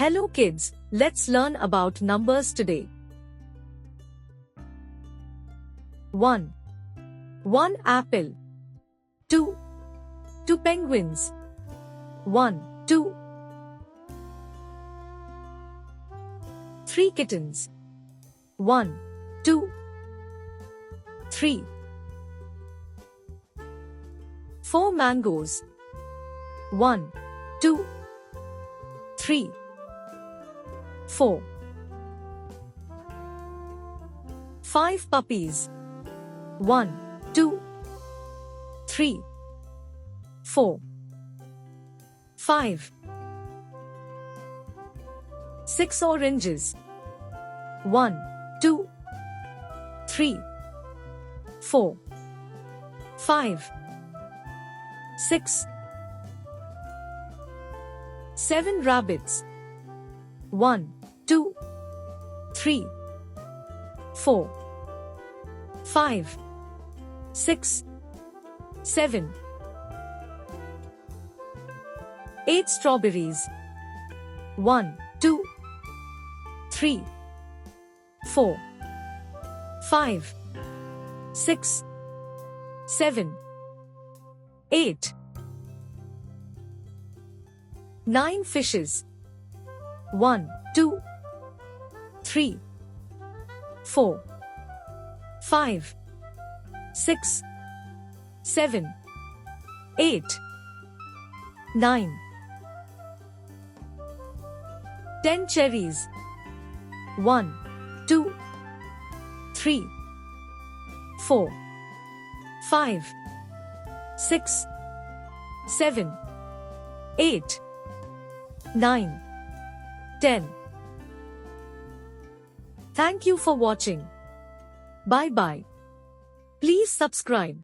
Hello kids, let's learn about numbers today. 1. 1 apple. 2. 2 penguins. 1, 2. 3 kittens. 1, 2. 3. 4 mangoes. 1, 2. 3. 4. 5 puppies. 1, 2. 3. 4. 5. 6 oranges. 1, 2. 3. 4. 5. 6. 7 rabbits. 1, 2. 3. 4. 5. 6. 7. 8 strawberries. 1, 2. 3. 4. 5. 6. 7. 8. 9 fishes. 1, 2. 3. 4. 5. 6. 7. 8. 9. 10 cherries. 1, 2. 3. 4. 5. 6. 7. 8. 9. 10. Thank you for watching. Bye bye. Please subscribe.